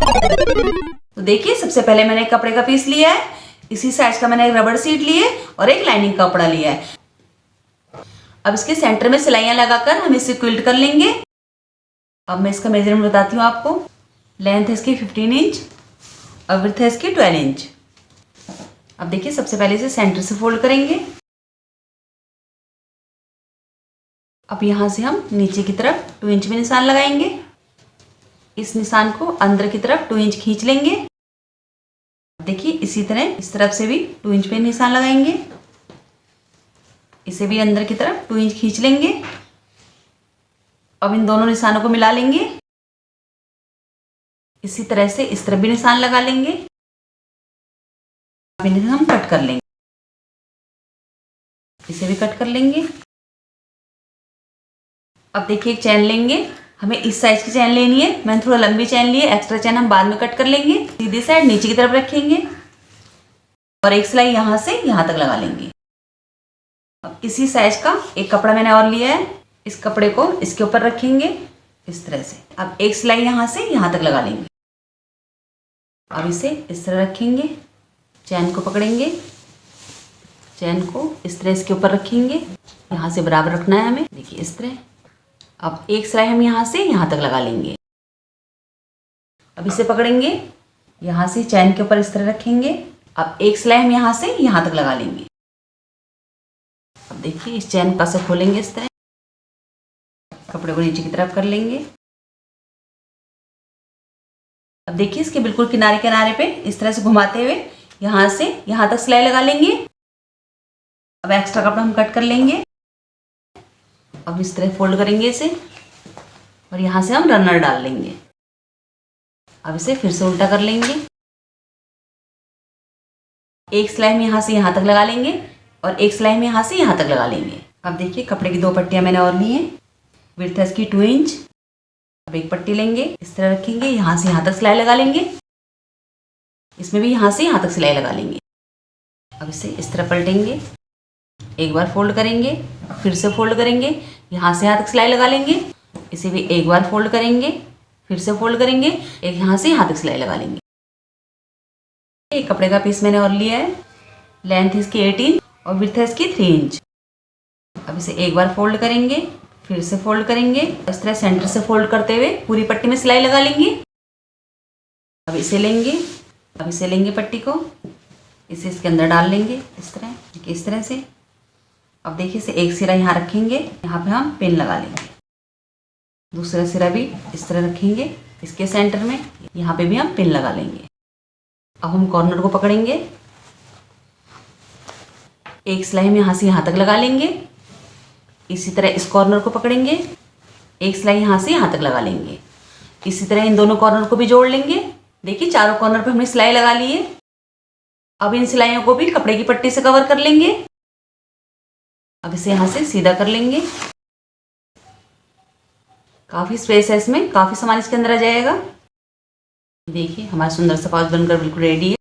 तो देखिए, सबसे पहले मैंने एक कपड़े का पीस लिया है, इसी साइज का मैंने एक रबड़ शीट ली है और एक लाइनिंग का कपड़ा लिया है। अब इसके सेंटर में सिलाइयां लगाकर हम इसे क्विल्ट कर लेंगे। अब मैं इसका मेजरमेंट बताती हूँ आपको। लेंथ है इसकी 15 इंच और विड्थ है इसकी 12 इंच। अब देखिए, सबसे पहले इसे सेंटर से फोल्ड करेंगे। अब यहाँ से हम नीचे की तरफ 2 इंच में निशान लगाएंगे। इस निशान को अंदर की तरफ 2 इंच खींच लेंगे। देखिए, इसी तरह इस तरफ से भी 2 इंच पे निशान लगाएंगे। इसे भी अंदर की तरफ 2 इंच खींच लेंगे। अब इन दोनों निशानों को मिला लेंगे। इसी तरह से इस तरफ भी निशान लगा लेंगे। अब इन्हें हम कट कर लेंगे। इसे भी कट कर लेंगे। अब देखिए, एक चैन लेंगे। हमें इस साइज की चैन लेनी है। मैंने थोड़ा लंबी चैन ली है। एक्स्ट्रा चैन हम बाद में कट कर लेंगे। सीधी साइड नीचे की तरफ रखेंगे और एक सिलाई यहाँ से यहाँ तक लगा लेंगे। अब इसी साइज का एक कपड़ा मैंने और लिया है। इस कपड़े को इसके ऊपर रखेंगे इस तरह से। अब एक सिलाई यहाँ से यहाँ तक लगा लेंगे। अब इसे इस तरह रखेंगे, चैन को पकड़ेंगे, चैन को इस तरह इसके ऊपर रखेंगे। यहाँ से बराबर रखना है हमें। देखिए, इस तरह। अब एक सिलाई हम यहाँ से यहाँ तक लगा लेंगे। अब इसे पकड़ेंगे, यहाँ से चैन के ऊपर इस तरह रखेंगे। अब एक सिलाई हम यहाँ से यहाँ तक लगा लेंगे। अब देखिए, इस चैन का से खोलेंगे इस तरह। कपड़े को नीचे की तरफ कर लेंगे। अब देखिए, इसके बिल्कुल किनारे किनारे पे इस तरह से घुमाते हुए यहाँ से यहाँ तक सिलाई लगा लेंगे। अब एक्स्ट्रा कपड़ा हम कट कर लेंगे। अब इस तरह फोल्ड करेंगे इसे और यहाँ से हम रनर डाल लेंगे। अब इसे फिर से उल्टा कर लेंगे। एक सिलाई में यहाँ से यहाँ तक लगा लेंगे और एक सिलाई में यहाँ से यहाँ तक लगा लेंगे। अब देखिए, कपड़े की 2 पट्टियाँ मैंने और ली हैं। विड्थ है इसकी 2 इंच। अब एक पट्टी लेंगे, इस तरह रखेंगे, यहाँ से यहाँ तक सिलाई लगा लेंगे। इसमें भी यहाँ से यहाँ तक सिलाई लगा लेंगे। अब इसे इस तरह पलटेंगे, एक बार फोल्ड करेंगे, फिर से फोल्ड करेंगे, यहाँ से यहाँ तक सिलाई लगा लेंगे। इसे भी एक बार फोल्ड करेंगे, फिर से फोल्ड करेंगे, एक यहाँ से यहाँ तक सिलाई लगा लेंगे। एक कपड़े का पीस मैंने और लिया है। लेंथ इसकी 18 और विड्थ है इसकी 3 इंच। अब इसे एक बार फोल्ड करेंगे, फिर से फोल्ड करेंगे। इस तरह सेंटर से फोल्ड करते हुए पूरी पट्टी में सिलाई लगा लेंगे। अब इसे लेंगे पट्टी को, इसे इसके अंदर डाल लेंगे इस तरह से। अब देखिए, इसे एक सिरा यहाँ रखेंगे, यहाँ पे हम पिन लगा लेंगे। दूसरा सिरा भी इस तरह रखेंगे इसके सेंटर में, यहाँ पे भी हम पिन लगा लेंगे। अब हम कॉर्नर को पकड़ेंगे, एक सिलाई में यहाँ से यहाँ तक लगा लेंगे। इसी तरह इस कॉर्नर को पकड़ेंगे, एक सिलाई यहाँ से यहाँ तक लगा लेंगे। इसी तरह इन दोनों कॉर्नर को भी जोड़ लेंगे। देखिए, चारों कॉर्नर पे हमने सिलाई लगा ली है। अब इन सिलाइयों को भी कपड़े की पट्टी से कवर कर लेंगे। अब इसे यहाँ से सीधा कर लेंगे। काफ़ी स्पेस है इसमें, काफ़ी सामान इसके अंदर आ जाएगा। देखिए, हमारा सुंदर सा पाउच बनकर बिल्कुल रेडी है।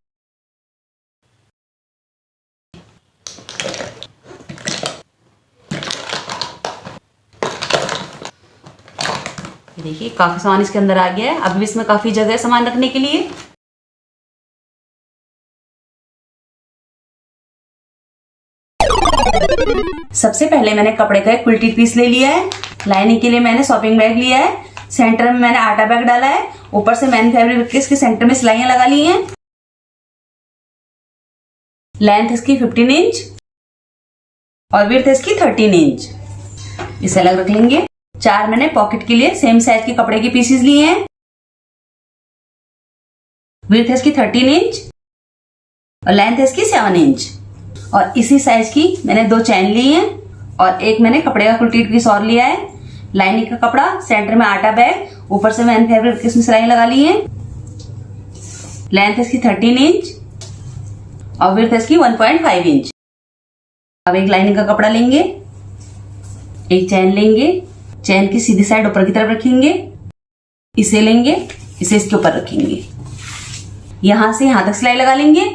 देखिए, काफ़ी सामान इसके अंदर आ गया है। अभी भी इसमें काफ़ी जगह है सामान रखने के लिए। सबसे पहले मैंने कपड़े का एक क्विल्टेड पीस ले लिया है। लाइनिंग के लिए मैंने शॉपिंग बैग लिया है। सेंटर में मैंने आटा बैग डाला है। ऊपर से मैंने फैब्रिक इसके सेंटर में सिलाइयां लगा ली हैं। लेंथ इसकी 15 इंच और विड्थ इसकी 13 इंच। इसे अलग रख लेंगे। 4 मैंने पॉकेट के लिए सेम साइज के कपड़े के पीसेस लिए हैं। विड्थ इसकी 13 इंच और लेंथ इसकी 7 इंच। और इसी साइज की मैंने 2 चैन ली हैं और एक मैंने कपड़े का क्विल्टेड पीस और लिया है। लाइनिंग का कपड़ा, सेंटर में आटा बैग, ऊपर से मैंने फैब्रिक इसमें सिलाई लगा ली है। लेंथ इसकी 13 इंच और विड्थ इसकी 1.5 इंच। अब एक लाइनिंग का कपड़ा लेंगे, एक चैन लेंगे, चैन की सीधी साइड ऊपर की तरफ रखेंगे। इसे लेंगे, इसे इसके ऊपर रखेंगे, यहां से यहां तक सिलाई लगा लेंगे।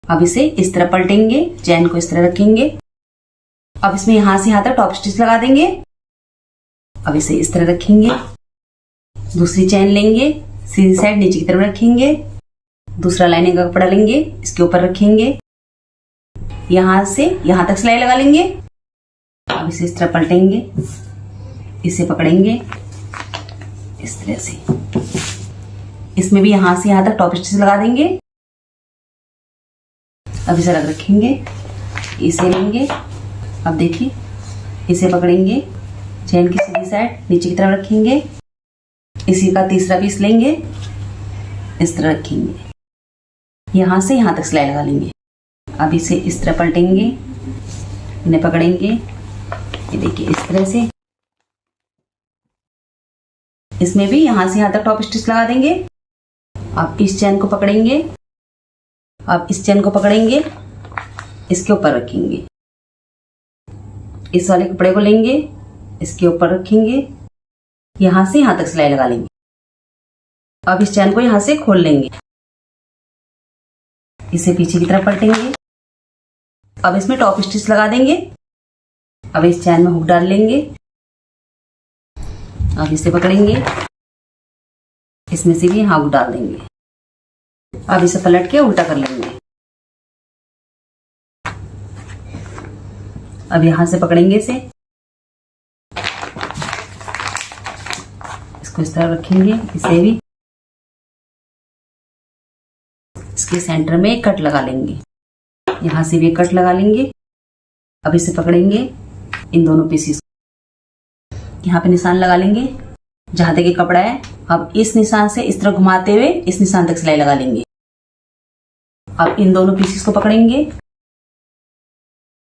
अब इसे इस तरह पलटेंगे, चैन को इस तरह रखेंगे। अब इसमें यहां से यहां तक टॉप स्टिच लगा देंगे। अब इसे इस तरह रखेंगे, दूसरी चैन लेंगे, सीधी साइड नीचे की तरफ रखेंगे, दूसरा लाइनिंग का कपड़ा लेंगे, इसके ऊपर रखेंगे, यहां से यहां तक सिलाई लगा लेंगे। अब इसे इस तरह पलटेंगे, इसे पकड़ेंगे इस तरह से, इसमें भी यहां से यहां तक टॉप स्टिच लगा देंगे। अब इसे रख रखेंगे, इसे लेंगे, अब देखिए इसे पकड़ेंगे, चेन की सीधी साइड नीचे की तरफ रखेंगे, इसी का तीसरा पीस लेंगे, इस तरह रखेंगे, यहां से यहां तक सिलाई लगा लेंगे। अब इसे इस तरह पलटेंगे, इन्हें पकड़ेंगे, ये देखिए इस तरह से, इसमें भी यहां से यहां तक टॉप स्टिच लगा देंगे। अब इस चेन को पकड़ेंगे, अब इस चेन को पकड़ेंगे, इसके ऊपर रखेंगे, इस वाले कपड़े को लेंगे, इसके ऊपर रखेंगे, यहां से यहां तक सिलाई लगा लेंगे। अब इस चेन को यहां से खोल लेंगे, इसे पीछे की तरफ पलटेंगे, अब इसमें टॉप स्टिच लगा देंगे। अब इस चैन में हुक डाल लेंगे, अब इसे पकड़ेंगे, इसमें से भी यहां हुक डाल देंगे। अब इसे पलट के उल्टा कर लेंगे, अब यहां से पकड़ेंगे इसे, इसको इस तरह रखेंगे, इसे भी इसके सेंटर में एक कट लगा लेंगे, यहां से भी एक कट लगा लेंगे। अब इसे पकड़ेंगे, इन दोनों पीसीस यहाँ पे निशान लगा लेंगे जहां तक ये कपड़ा है। अब इस निशान से इस तरह घुमाते हुए इस निशान तक सिलाई लगा लेंगे। अब इन दोनों पीसीस को पकड़ेंगे,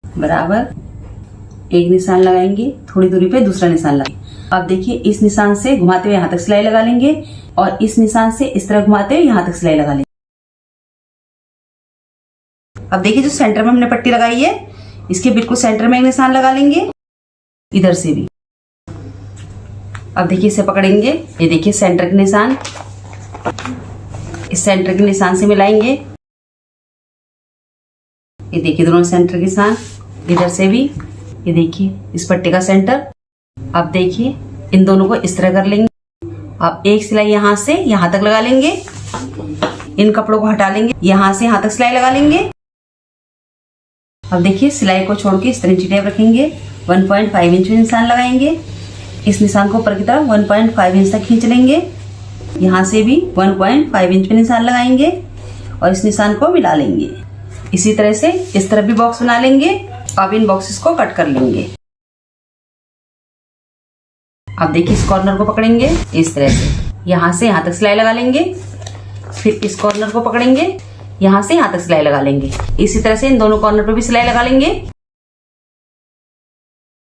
बराबर एक निशान लगाएंगे, थोड़ी दूरी पे दूसरा निशान लगाएंगे। अब देखिए इस निशान से घुमाते हुए यहां तक सिलाई लगा लेंगे और इस निशान से इस तरह घुमाते हुए यहां तक सिलाई लगा लेंगे। अब देखिए जो सेंटर में हमने पट्टी लगाई है, इसके बिल्कुल सेंटर में एक निशान लगा लेंगे, इधर से भी। अब देखिए इसे पकड़ेंगे, ये देखिए सेंटर के निशान, इस सेंटर के निशान से मिलाएंगे, ये देखिए दोनों सेंटर के निशान, इधर से भी, ये देखिए इस पट्टी का सेंटर। अब देखिए इन दोनों को इस तरह कर लेंगे। अब एक सिलाई यहां से यहां तक लगा लेंगे, इन कपड़ों को हटा लेंगे, यहां से यहां तक सिलाई लगा लेंगे। अब देखिए सिलाई को छोड़ के इस तरह टेप रखेंगे, 1.5 इंच में निशान लगाएंगे, इस निशान को ऊपर की तरफ 1.5 इंच तक खींच लेंगे, यहां से भी 1.5 इंच में निशान लगाएंगे और इस निशान को मिला लेंगे। इसी तरह से इस तरफ भी बॉक्स बना लेंगे। अब इन बॉक्सेस को कट कर लेंगे। अब देखिए इस कॉर्नर को पकड़ेंगे, इस तरह से यहां से यहां तक सिलाई लगा लेंगे, फिर इस कॉर्नर को पकड़ेंगे, यहां से यहां तक सिलाई लगा लेंगे। इसी तरह से इन दोनों कॉर्नर पे भी सिलाई लगा लेंगे।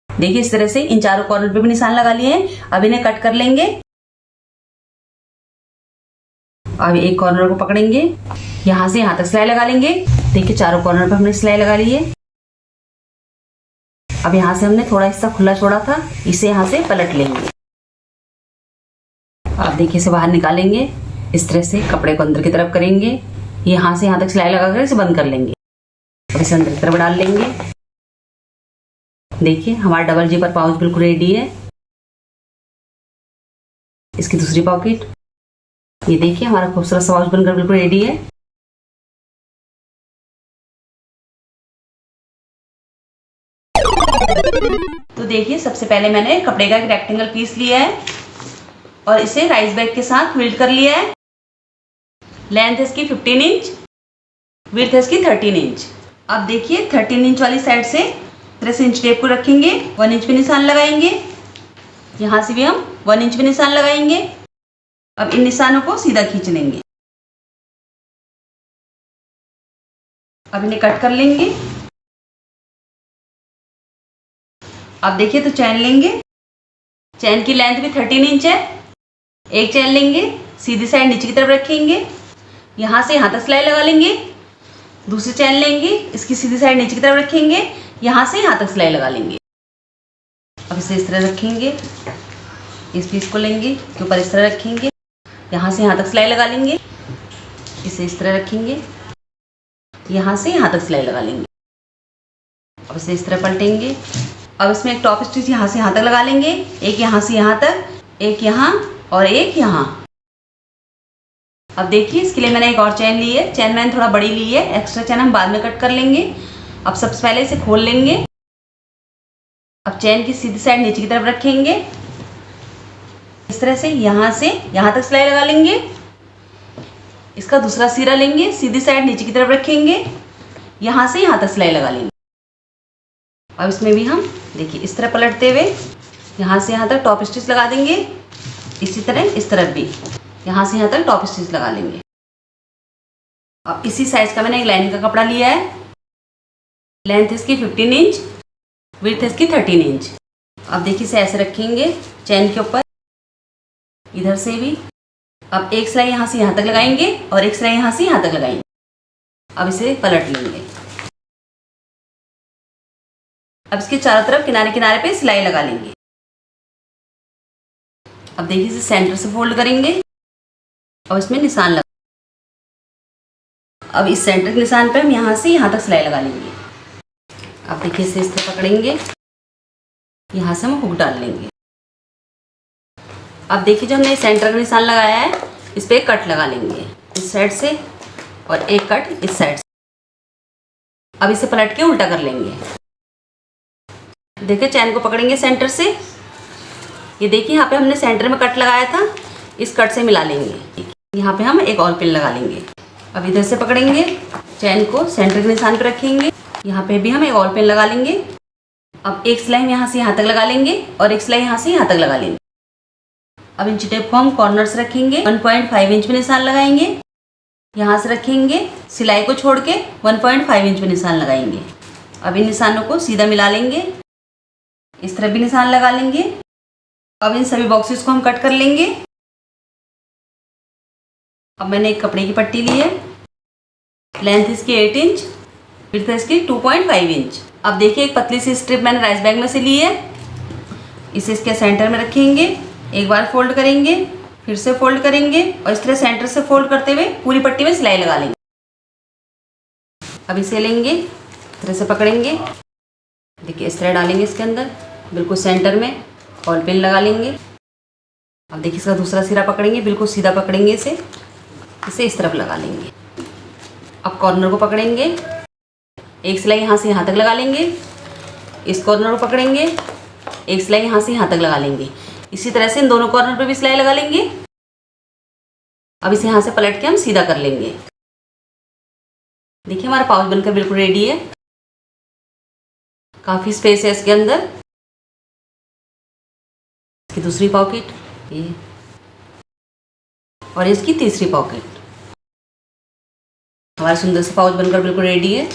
देखिए इस तरह से इन चारों कॉर्नर पे भी निशान लगा लिए हैं। अब इन्हें कट कर लेंगे। अब एक कॉर्नर को पकड़ेंगे, यहां से यहां तक सिलाई लगा लेंगे। देखिए चारों कॉर्नर पे हमने सिलाई लगा ली है। अब यहां से हमने थोड़ा हिस्सा खुला छोड़ा था, इसे यहां से पलट लेंगे। अब देखिए इसे बाहर निकालेंगे, इस तरह से कपड़े को अंदर की तरफ करेंगे, यहां से यहां तक सिलाई लगाकर इसे बंद कर लेंगे। अब इसे अंदर की तरफ डाल लेंगे। देखिए हमारा डबल जिपर पाउच बिल्कुल रेडी है। इसकी दूसरी पॉकेट, ये देखिए हमारा खूबसूरत सा पाउच बनकर बिल्कुल रेडी है। तो देखिए सबसे पहले मैंने कपड़े का एक रेक्टेंगल पीस लिया है और इसे राइस बैग के साथ क्विल्ट कर लिया है। लेंथ है इसकी 15 इंच, विड्थ है इसकी 13 इंच। अब देखिए 13 इंच वाली साइड से 3 इंच टेप को रखेंगे, 1 इंच पे निशान लगाएंगे, यहां से भी हम 1 इंच पे निशान लगाएंगे। अब इन निशानों को सीधा खींच लेंगे। अब इन्हें कट कर लेंगे। अब देखिए तो चैन लेंगे, चैन की लेंथ भी 13 इंच है। एक चैन लेंगे, सीधी साइड नीचे की तरफ रखेंगे, यहां से यहां तक सिलाई लगा लेंगे। दूसरी चैन लेंगे, इसकी सीधी साइड नीचे की तरफ रखेंगे, यहां से यहां तक सिलाई लगा लेंगे। अब इसे इस तरह रखेंगे, इस पीस को लेंगे, इसके ऊपर इस तरह रखेंगे, यहां से यहां तक सिलाई लगा लेंगे। इसे इस तरह रखेंगे, यहां से यहां तक सिलाई लगा लेंगे। अब इसे इस तरह पलटेंगे। अब इसमें एक टॉप स्टिच यहां से यहां तक लगा लेंगे, एक यहां से यहां तक, एक यहां और एक यहां। अब देखिए इसके लिए मैंने एक और चैन ली है। चैन मैंने थोड़ा बड़ी ली है, एक्स्ट्रा चैन हम बाद में कट कर लेंगे। अब सबसे पहले इसे खोल लेंगे। अब चैन की सीधी साइड नीचे की तरफ रखेंगे, इस तरह से यहाँ तक सिलाई लगा लेंगे। इसका दूसरा सिरा लेंगे, सीधी साइड नीचे की तरफ रखेंगे, यहाँ से यहाँ तक सिलाई लगा लेंगे। अब इसमें भी हम देखिए इस तरह पलटते हुए यहाँ से यहाँ तक टॉप स्टिच लगा देंगे। इसी तरह इस तरफ भी यहाँ से यहाँ तक टॉप स्टिच लगा लेंगे। अब इसी साइज का मैंने एक लाइनिंग का कपड़ा लिया है। लेंथ इसकी 15 इंच, विड्थ इसकी 13 इंच। अब देखिए इसे ऐसे रखेंगे चैन के ऊपर, इधर से भी। अब एक सिलाई यहाँ से यहाँ तक लगाएंगे और एक सिलाई यहाँ से यहाँ तक लगाएंगे। अब इसे पलट लेंगे। अब इसके चारों तरफ किनारे किनारे पे सिलाई लगा लेंगे। अब देखिए इसे सेंटर से फोल्ड करेंगे और इसमें निशान लगा। अब इस सेंटर के निशान पे हम यहाँ से यहाँ तक सिलाई लगा लेंगे। अब देखिए इसे इस तरह पकड़ेंगे, यहाँ से हम हुक डाल लेंगे। अब देखिए जो हमने सेंटर का निशान लगाया है, इस पर एक कट लगा लेंगे इस साइड से और एक कट इस साइड से। अब इसे पलट के उल्टा कर लेंगे। देखिए चैन को पकड़ेंगे सेंटर से, ये देखिए यहाँ पे हमने सेंटर में कट लगाया था, इस कट से मिला लेंगे। यहाँ पे हम एक और पिन लगा लेंगे। अब इधर से पकड़ेंगे, चैन को सेंटर के निशान पे रखेंगे, यहाँ पे भी हम एक और पिन लगा लेंगे। अब एक सिलाई यहाँ से यहाँ तक लगा लेंगे और एक सिलाई यहाँ से यहाँ तक लगा लेंगे। अब इंची टेप को हम कॉर्नर से रखेंगे, 1.5 इंच में निशान लगाएंगे। यहाँ से रखेंगे, सिलाई को छोड़ के 1.5 इंच में निशान लगाएंगे। अब इन निशानों को सीधा मिला लेंगे, इस तरफ भी निशान लगा लेंगे। अब इन सभी बॉक्सेस को हम कट कर लेंगे। अब मैंने एक कपड़े की पट्टी ली है, लेंथ इसकी 8 इंच, विड्थ इसकी 2.5 इंच। अब देखिए एक पतली सी स्ट्रिप मैंने राइस बैग में से ली है, इसे इसके सेंटर में रखेंगे, एक बार फोल्ड करेंगे, फिर से फोल्ड करेंगे और इस तरह सेंटर से फोल्ड करते हुए पूरी पट्टी में सिलाई लगा लेंगे। अब इसे लेंगे, इस तरह से पकड़ेंगे, देखिए इस तरह डालेंगे इसके अंदर बिल्कुल सेंटर में और पिन लगा लेंगे। अब देखिए इसका दूसरा सिरा पकड़ेंगे, बिल्कुल सीधा पकड़ेंगे इसे इस तरफ लगा लेंगे। अब कॉर्नर को पकड़ेंगे, एक सिलाई यहाँ से यहाँ तक लगा लेंगे, इस कॉर्नर को पकड़ेंगे, एक सिलाई यहाँ से यहाँ तक लगा लेंगे। इसी तरह से इन दोनों कॉर्नर पे भी सिलाई लगा लेंगे। अब इसे यहाँ से पलट के हम सीधा कर लेंगे। देखिए हमारा पाउच बनकर बिल्कुल रेडी है, काफ़ी स्पेस है इसके अंदर। इसकी दूसरी पॉकेट ये और इसकी तीसरी पॉकेट। हमारा सुंदर सा पाउच बनकर बिल्कुल रेडी है।